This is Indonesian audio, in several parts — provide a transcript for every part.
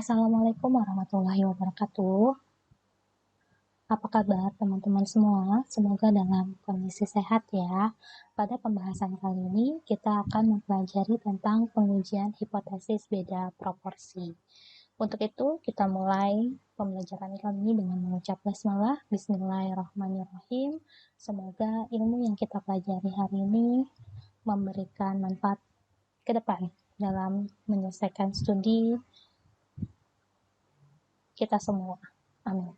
Assalamualaikum warahmatullahi wabarakatuh. Apa kabar teman-teman semua? Semoga dalam kondisi sehat ya. Pada pembahasan kali ini kita akan mempelajari tentang pengujian hipotesis beda proporsi. Untuk itu kita mulai pembelajaran kali ini dengan mengucap basmalah. Bismillahirrahmanirrahim. Semoga ilmu yang kita pelajari hari ini memberikan manfaat ke depan dalam menyelesaikan studi kita semua. Amin.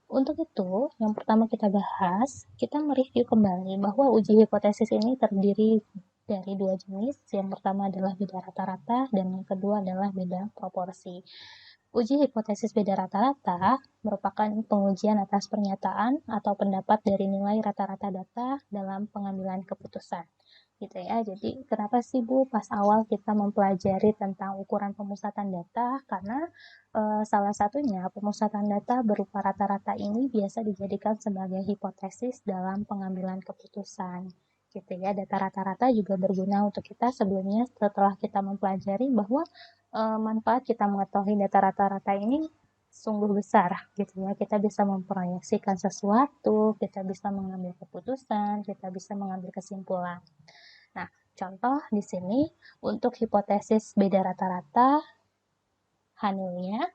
Untuk itu, yang pertama kita bahas, kita mereview kembali bahwa uji hipotesis ini terdiri dari dua jenis. Yang pertama adalah beda rata-rata dan yang kedua adalah beda proporsi. Uji hipotesis beda rata-rata merupakan pengujian atas pernyataan atau pendapat dari nilai rata-rata data dalam pengambilan keputusan. Gitu ya. Jadi kenapa sih Bu pas awal kita mempelajari tentang ukuran pemusatan data? Karena salah satunya pemusatan data berupa rata-rata ini biasa dijadikan sebagai hipotesis dalam pengambilan keputusan. Gitu ya. Data rata-rata juga berguna untuk kita sebelumnya setelah kita mempelajari bahwa manfaat kita mengetahui data rata-rata ini sungguh besar gitu ya. Kita bisa memproyeksikan sesuatu, kita bisa mengambil keputusan, kita bisa mengambil kesimpulan. Nah, contoh di sini untuk hipotesis beda rata-rata Hanilnya,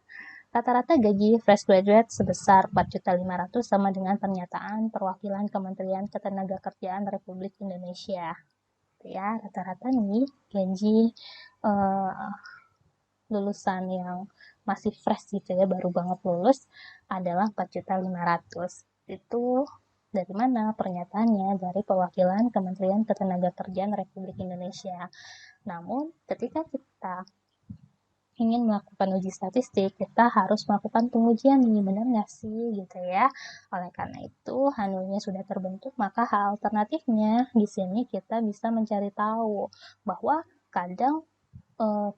rata-rata gaji fresh graduate sebesar 4.500.000 sama dengan pernyataan perwakilan Kementerian Ketenagakerjaan Republik Indonesia. Ya, rata-rata nih gaji lulusan yang masih fresh gitu ya, baru banget lulus adalah 4.500.000. Itu dari mana pernyataannya? Dari perwakilan Kementerian Ketenagakerjaan Republik Indonesia. Namun ketika kita ingin melakukan uji statistik, kita harus melakukan pengujian nih, benar nggak sih gitu ya. Oleh karena itu, Hanulnya sudah terbentuk, maka hal alternatifnya di sini kita bisa mencari tahu bahwa kadang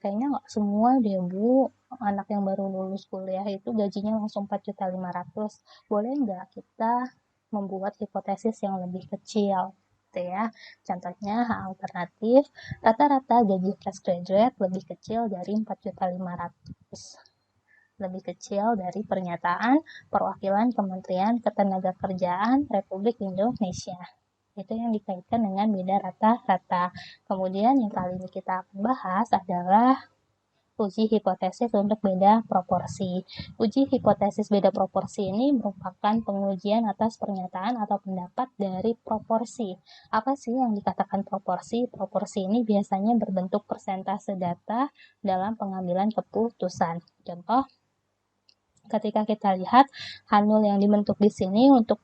kayaknya nggak semua deh Bu, anak yang baru lulus kuliah itu gajinya langsung 4.500.000. Boleh nggak kita membuat hipotesis yang lebih kecil? Gitu ya. Contohnya alternatif, rata-rata gaji fresh graduate lebih kecil dari 4.500.000. Lebih kecil dari pernyataan perwakilan Kementerian Ketenagakerjaan Republik Indonesia. Itu yang dikaitkan dengan beda rata-rata. Kemudian yang kali ini kita akan bahas adalah uji hipotesis untuk beda proporsi. Uji hipotesis beda proporsi ini merupakan pengujian atas pernyataan atau pendapat dari proporsi. Apa sih yang dikatakan proporsi? Proporsi ini biasanya berbentuk persentase data dalam pengambilan keputusan. Contoh, ketika kita lihat Hanul yang dibentuk di sini untuk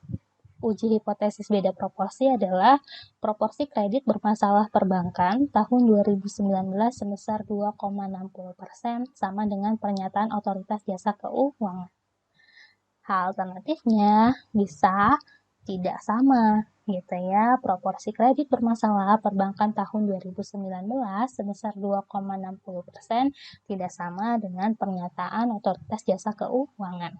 uji hipotesis beda proporsi adalah proporsi kredit bermasalah perbankan tahun 2019 sebesar 2,60% sama dengan pernyataan otoritas jasa keuangan. Hal alternatifnya bisa tidak sama gitu ya. Proporsi kredit bermasalah perbankan tahun 2019 sebesar 2,60% tidak sama dengan pernyataan otoritas jasa keuangan.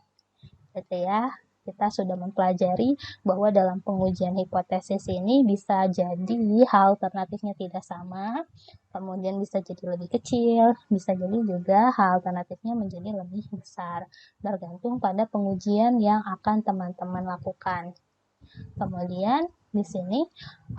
Gitu ya. Kita sudah mempelajari bahwa dalam pengujian hipotesis ini bisa jadi hal alternatifnya tidak sama, kemudian bisa jadi lebih kecil, bisa jadi juga hal alternatifnya menjadi lebih besar, tergantung pada pengujian yang akan teman-teman lakukan. Kemudian di sini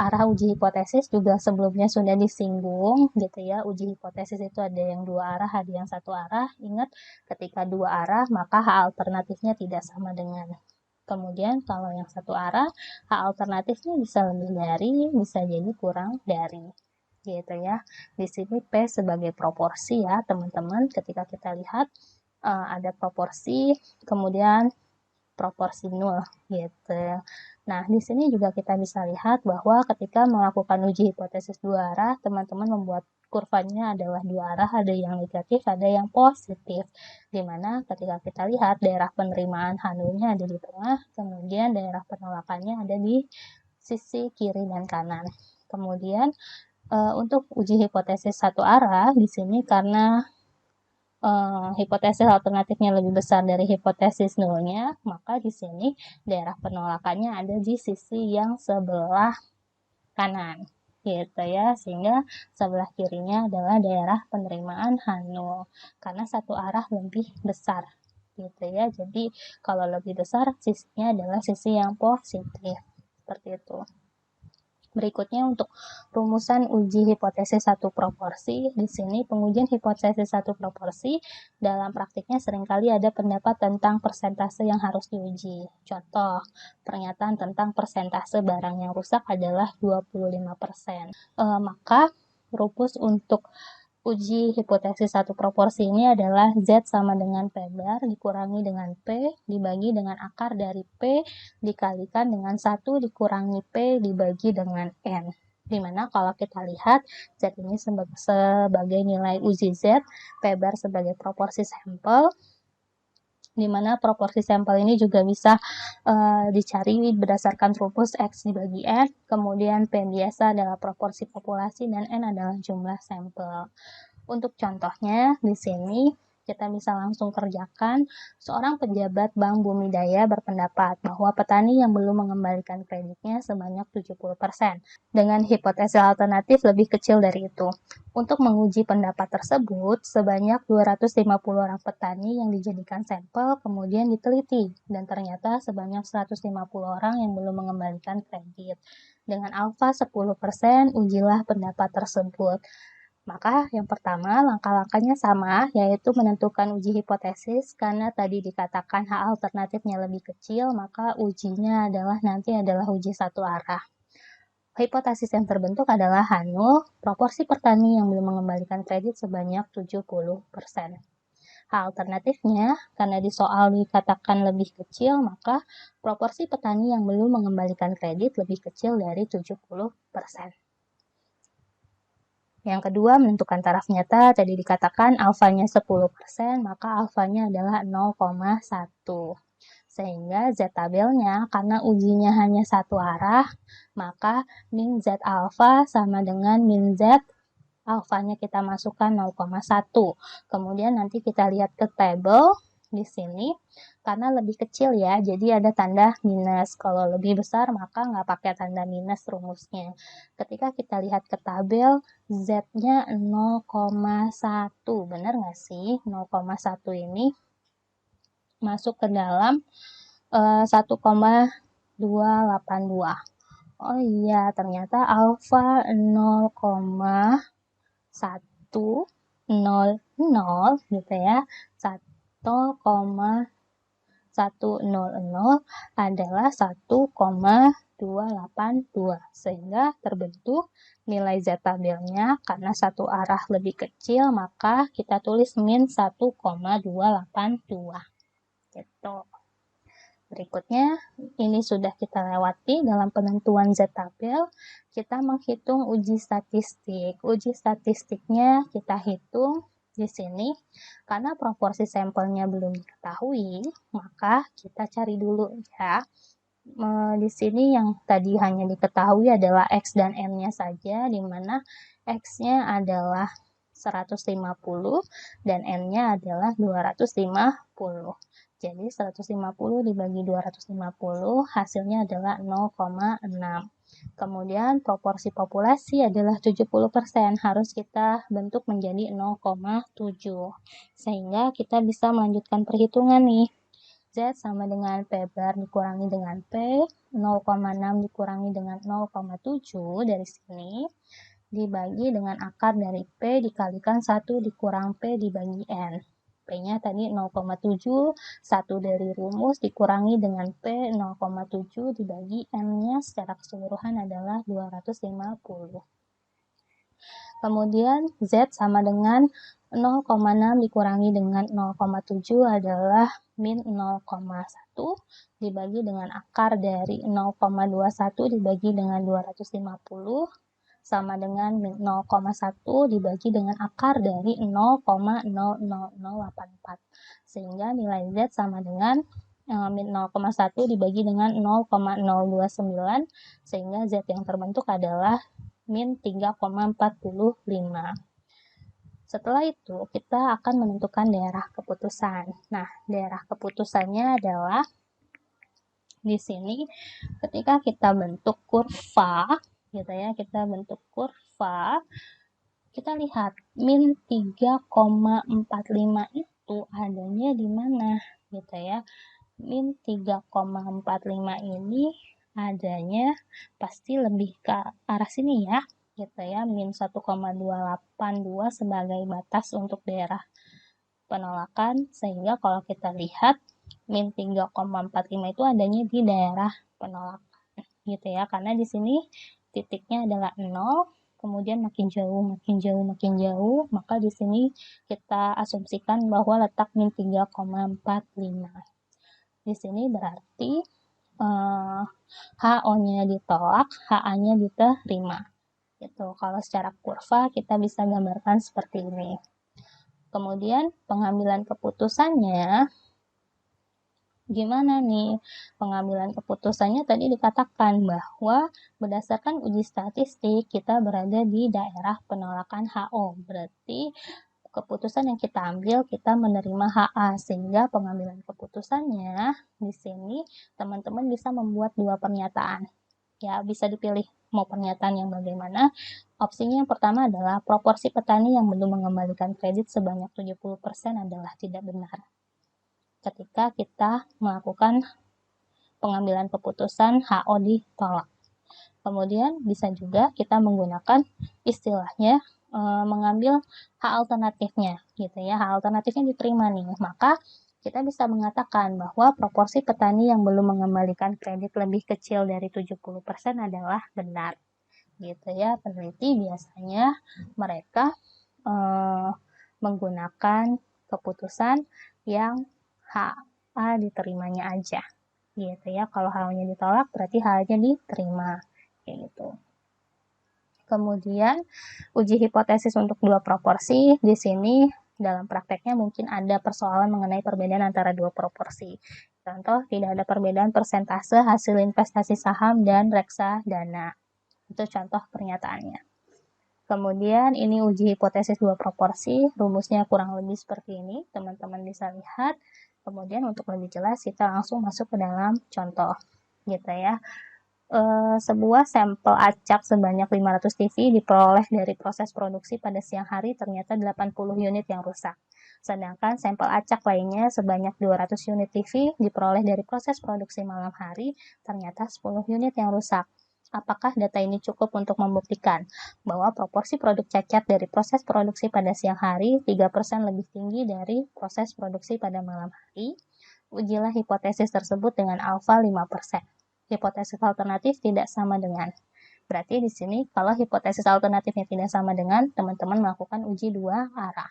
arah uji hipotesis juga sebelumnya sudah disinggung gitu ya. Uji hipotesis itu ada yang dua arah, ada yang satu arah. Ingat, ketika dua arah maka hal alternatifnya tidak sama dengan. Kemudian kalau yang satu arah, hal alternatifnya bisa lebih dari, bisa jadi kurang dari. Gitu ya. Di sini P sebagai proporsi ya, teman-teman. Ketika kita lihat ada proporsi, kemudian proporsi nol gitu. Nah, di sini juga kita bisa lihat bahwa ketika melakukan uji hipotesis dua arah, teman-teman membuat kurvanya adalah dua arah, ada yang negatif, ada yang positif. Dimana ketika kita lihat daerah penerimaan Hanulnya ada di tengah, kemudian daerah penolakannya ada di sisi kiri dan kanan. Kemudian untuk uji hipotesis satu arah di sini karena hipotesis alternatifnya lebih besar dari hipotesis nolnya, maka di sini daerah penolakannya ada di sisi yang sebelah kanan, gitu ya, sehingga sebelah kirinya adalah daerah penerimaan H0 karena satu arah lebih besar gitu ya. Jadi kalau lebih besar sisinya adalah sisi yang positif seperti itu. Berikutnya untuk rumusan uji hipotesis satu proporsi. Di sini pengujian hipotesis satu proporsi dalam praktiknya seringkali ada pendapat tentang persentase yang harus diuji. Contoh, pernyataan tentang persentase barang yang rusak adalah 25%. Maka rumus untuk uji hipotesis satu proporsi ini adalah Z sama dengan P bar dikurangi dengan P dibagi dengan akar dari P dikalikan dengan 1 dikurangi P dibagi dengan N. Dimana kalau kita lihat Z ini sebagai nilai uji Z, P bar sebagai proporsi sampel, di mana proporsi sampel ini juga bisa dicari berdasarkan rumus X dibagi N, kemudian P biasa adalah proporsi populasi dan N adalah jumlah sampel. Untuk contohnya, di sini kita bisa langsung kerjakan. Seorang pejabat Bank Bumi Daya berpendapat bahwa petani yang belum mengembalikan kreditnya sebanyak 70%, dengan hipotesis alternatif lebih kecil dari itu. Untuk menguji pendapat tersebut, sebanyak 250 orang petani yang dijadikan sampel kemudian diteliti, dan ternyata sebanyak 150 orang yang belum mengembalikan kredit. Dengan alfa 10%, ujilah pendapat tersebut. Maka yang pertama, langkah-langkahnya sama, yaitu menentukan uji hipotesis. Karena tadi dikatakan H alternatifnya lebih kecil, maka ujinya nanti adalah uji satu arah. Hipotesis yang terbentuk adalah H0, proporsi petani yang belum mengembalikan kredit sebanyak 70%. H alternatifnya, karena di soal dikatakan lebih kecil, maka proporsi petani yang belum mengembalikan kredit lebih kecil dari 70%. Yang kedua, menentukan taraf nyata, tadi dikatakan alfanya 10%, maka alfanya adalah 0,1. Sehingga Z tabelnya, karena ujinya hanya satu arah, maka min Z alfa sama dengan min Z alfanya kita masukkan 0,1. Kemudian nanti kita lihat ke tabel di sini, karena lebih kecil ya, jadi ada tanda minus. Kalau lebih besar, maka nggak pakai tanda minus rumusnya. Ketika kita lihat ke tabel, Z-nya 0,1. Benar nggak sih? 0,1 ini masuk ke dalam 1,282. Oh iya, ternyata alfa 0,100 gitu ya. 1,100 adalah 1,282, sehingga terbentuk nilai Z tabelnya. Karena satu arah lebih kecil, maka kita tulis min 1,282 gitu. Berikutnya, ini sudah kita lewati dalam penentuan Z tabel. Kita menghitung uji statistik. Uji statistiknya kita hitung di sini. Karena proporsi sampelnya belum diketahui, maka kita cari dulu ya. Di sini yang tadi hanya diketahui adalah X dan N-nya saja, di mana X-nya adalah 150 dan N-nya adalah 250. Jadi 150 dibagi 250 hasilnya adalah 0,6. Kemudian proporsi populasi adalah 70%, harus kita bentuk menjadi 0,7. Sehingga kita bisa melanjutkan perhitungan nih. Z sama dengan P bar dikurangi dengan P, 0,6 dikurangi dengan 0,7 dari sini, dibagi dengan akar dari P dikalikan 1 dikurang P dibagi N. P-nya tadi 0,7, 1 dari rumus dikurangi dengan P 0,7 dibagi N-nya secara keseluruhan adalah 250. Kemudian Z sama dengan 0,6 dikurangi dengan 0,7 adalah min 0,1 dibagi dengan akar dari 0,21 dibagi dengan 250 sama dengan min 0,1 dibagi dengan akar dari 0,00084. Sehingga nilai Z sama dengan min 0,1 dibagi dengan 0,029, sehingga Z yang terbentuk adalah min 3,45. Setelah itu, kita akan menentukan daerah keputusan. Nah, daerah keputusannya adalah di sini ketika kita bentuk kurva, gitu ya. Kita bentuk kurva, kita lihat min 3,45 itu adanya di mana gitu ya. Min 3,45 ini adanya pasti lebih ke arah sini ya gitu ya, min 1,282 sebagai batas untuk daerah penolakan, sehingga kalau kita lihat min 3,45 itu adanya di daerah penolakan gitu ya, karena di sini titiknya adalah 0, kemudian makin jauh, makin jauh, makin jauh, maka di sini kita asumsikan bahwa letak min 3,45. Di sini berarti HO-nya ditolak, HA-nya diterima. Gitu. Kalau secara kurva kita bisa gambarkan seperti ini. Kemudian pengambilan keputusannya gimana nih? Pengambilan keputusannya tadi dikatakan bahwa berdasarkan uji statistik kita berada di daerah penolakan HO. Berarti keputusan yang kita ambil kita menerima HA, sehingga pengambilan keputusannya di sini teman-teman bisa membuat dua pernyataan. Ya, bisa dipilih mau pernyataan yang bagaimana. Opsinya yang pertama adalah proporsi petani yang belum mengembalikan kredit sebanyak 70% adalah tidak benar. Ketika kita melakukan pengambilan keputusan HO ditolak. Kemudian bisa juga kita menggunakan istilahnya mengambil hak alternatifnya gitu ya. Hak alternatifnya diterima nih. Maka kita bisa mengatakan bahwa proporsi petani yang belum mengembalikan kredit lebih kecil dari 70% adalah benar. Gitu ya. Peneliti biasanya mereka menggunakan keputusan yang HA diterimanya aja. Gitu ya. Kalau HA-nya ditolak berarti HA-nya diterima. Kayak gitu. Kemudian uji hipotesis untuk dua proporsi, di sini dalam prakteknya mungkin ada persoalan mengenai perbedaan antara dua proporsi. Contoh, tidak ada perbedaan persentase hasil investasi saham dan reksadana. Itu contoh pernyataannya. Kemudian ini uji hipotesis dua proporsi, rumusnya kurang lebih seperti ini, teman-teman bisa lihat. Kemudian untuk lebih jelas kita langsung masuk ke dalam contoh, gitu ya. Sebuah sampel acak sebanyak 500 TV diperoleh dari proses produksi pada siang hari ternyata 80 unit yang rusak. Sedangkan sampel acak lainnya sebanyak 200 unit TV diperoleh dari proses produksi malam hari ternyata 10 unit yang rusak. Apakah data ini cukup untuk membuktikan bahwa proporsi produk cacat dari proses produksi pada siang hari 3% lebih tinggi dari proses produksi pada malam hari? Ujilah hipotesis tersebut dengan alfa 5%. Hipotesis alternatif tidak sama dengan. Berarti di sini kalau hipotesis alternatifnya tidak sama dengan, teman-teman melakukan uji dua arah.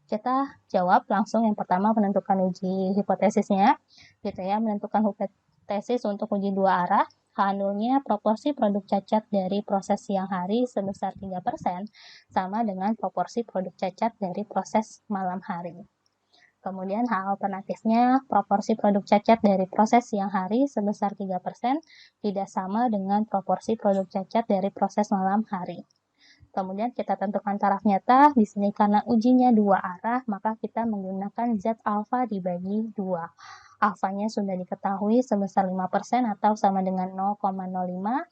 Kita jawab langsung yang pertama menentukan uji hipotesisnya, gitu ya, menentukan hipotesis untuk uji dua arah. H0-nya proporsi produk cacat dari proses siang hari sebesar 3% sama dengan proporsi produk cacat dari proses malam hari. Kemudian hal alternatifnya, proporsi produk cacat dari proses siang hari sebesar 3% tidak sama dengan proporsi produk cacat dari proses malam hari. Kemudian kita tentukan taraf nyata, di sini karena ujinya dua arah, maka kita menggunakan Z alfa dibagi 2. Alfanya sudah diketahui sebesar 5% atau sama dengan 0,05,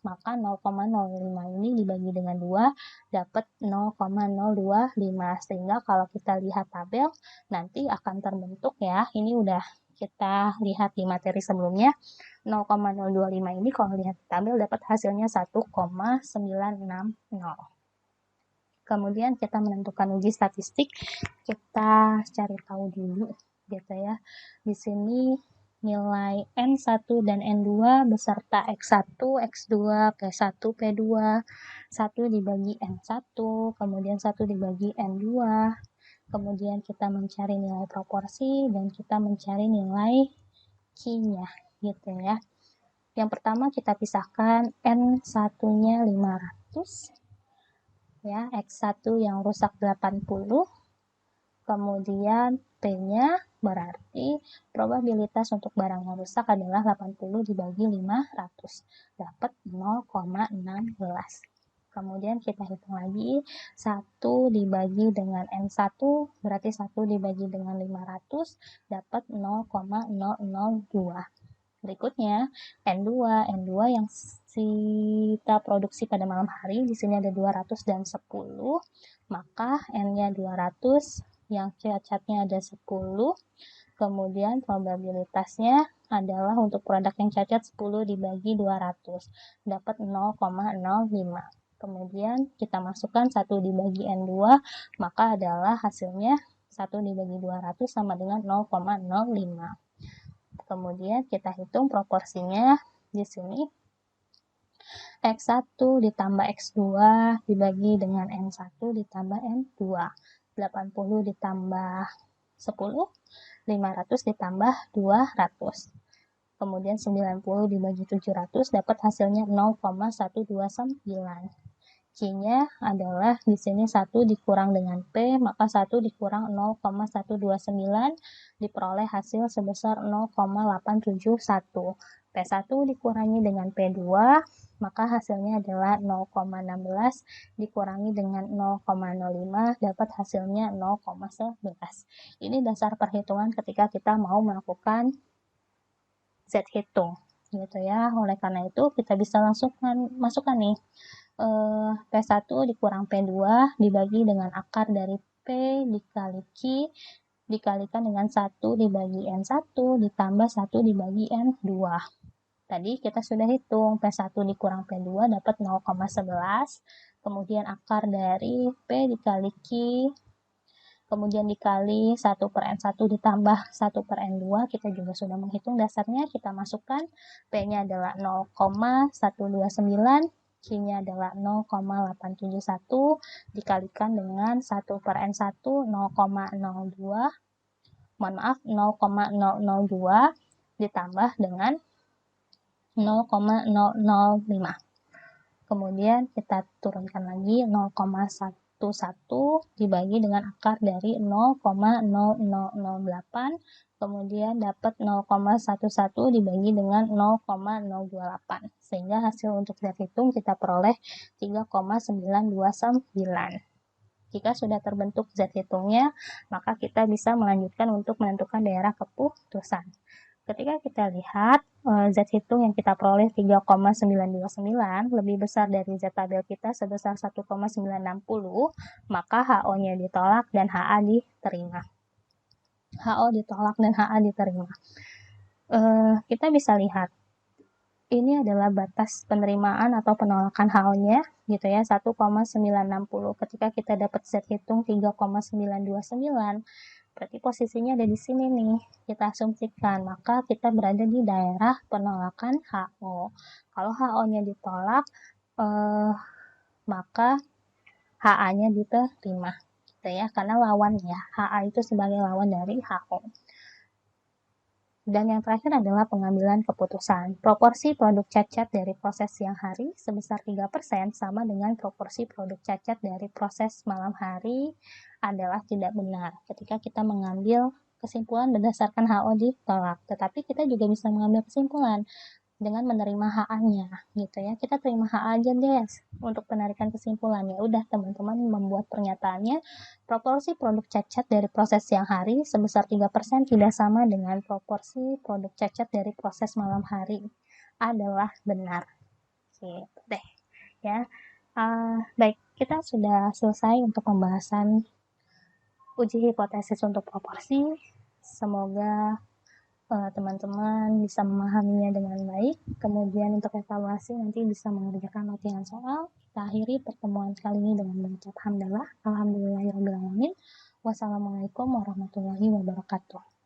maka 0,05 ini dibagi dengan 2, dapat 0,025. Sehingga kalau kita lihat tabel, nanti akan terbentuk ya, ini udah kita lihat di materi sebelumnya, 0,025 ini kalau lihat tabel dapat hasilnya 1,960. Kemudian kita menentukan uji statistik, kita cari tahu dulu gitu ya. Di sini nilai N1 dan N2 beserta X1, X2, P1, P2, 1 dibagi N1, kemudian 1 dibagi N2, kemudian kita mencari nilai proporsi dan kita mencari nilai Q-nya gitu ya. Yang pertama kita pisahkan N1-nya 500, ya, X1 yang rusak 80, kemudian P-nya berarti probabilitas untuk barang yang rusak adalah 80 dibagi 500, dapat 0,16. Kemudian kita hitung lagi, 1 dibagi dengan N1 berarti 1 dibagi dengan 500 dapat 0,002. Berikutnya N2 yang kita produksi pada malam hari, di sini ada 200 dan 10, maka N-nya 200, yang cacatnya ada 10, kemudian probabilitasnya adalah untuk produk yang cacat 10 dibagi 200, dapat 0,05. Kemudian kita masukkan 1 dibagi N2, maka adalah hasilnya 1 dibagi 200 sama dengan 0,05. Kemudian kita hitung proporsinya di sini. X1 ditambah X2 dibagi dengan N1 ditambah N2. 80 ditambah 10, 500 ditambah 200. Kemudian 90 dibagi 700 dapat hasilnya 0,129. Q-nya adalah di sini 1 dikurang dengan P, maka 1 dikurang 0,129 diperoleh hasil sebesar 0,871. P1 dikurangi dengan P2, maka hasilnya adalah 0,16 dikurangi dengan 0,05 dapat hasilnya 0,11. Ini dasar perhitungan ketika kita mau melakukan Z hitung gitu ya. Oleh karena itu kita bisa langsung masukkan nih P1 dikurang P2 dibagi dengan akar dari P dikali Q dikalikan dengan 1 dibagi N1 ditambah 1 dibagi N2. Tadi kita sudah hitung P1 dikurang P2 dapat 0,11, kemudian akar dari P dikali Q, kemudian dikali 1 per N1 ditambah 1 per N2, kita juga sudah menghitung dasarnya, kita masukkan, P-nya adalah 0,129, Q-nya adalah 0,871 dikalikan dengan 1 per N1 0,02, mohon maaf 0,002 ditambah dengan 0,005. Kemudian kita turunkan lagi 0,11 dibagi dengan akar dari 0,0008, kemudian dapat 0,11 dibagi dengan 0,028, sehingga hasil untuk Z hitung kita peroleh 3,929. Jika sudah terbentuk Z hitungnya, maka kita bisa melanjutkan untuk menentukan daerah keputusan. Ketika kita lihat Z hitung yang kita peroleh 3,929 lebih besar dari Z tabel kita sebesar 1,960, maka HO-nya ditolak dan HA diterima. HO ditolak dan HA diterima. Kita bisa lihat ini adalah batas penerimaan atau penolakan HO-nya gitu ya, 1,960. Ketika kita dapat Z hitung 3,929, berarti posisinya ada di sini nih, kita asumsikan, maka kita berada di daerah penolakan HO. Kalau HO-nya ditolak, maka HA-nya diterima, gitu ya, karena lawan ya, HA itu sebagai lawan dari HO. Dan yang terakhir adalah pengambilan keputusan. Proporsi produk cacat dari proses siang hari sebesar 3% sama dengan proporsi produk cacat dari proses malam hari adalah tidak benar. Ketika kita mengambil kesimpulan berdasarkan HO ditolak, tetapi kita juga bisa mengambil kesimpulan dengan menerima HA-nya gitu ya. Kita terima HA aja deh untuk penarikan kesimpulannya. Udah teman-teman membuat pernyataannya, proporsi produk cacat dari proses siang hari sebesar 3% tidak sama dengan proporsi produk cacat dari proses malam hari adalah benar. Gitu deh ya. Baik, kita sudah selesai untuk pembahasan uji hipotesis untuk proporsi. Semoga teman-teman bisa memahaminya dengan baik. Kemudian untuk evaluasi nanti bisa mengerjakan latihan soal. Kita akhiri pertemuan kali ini dengan mengucap hamdalah. Alhamdulillahirrahmanirrahim. Wassalamualaikum warahmatullahi wabarakatuh.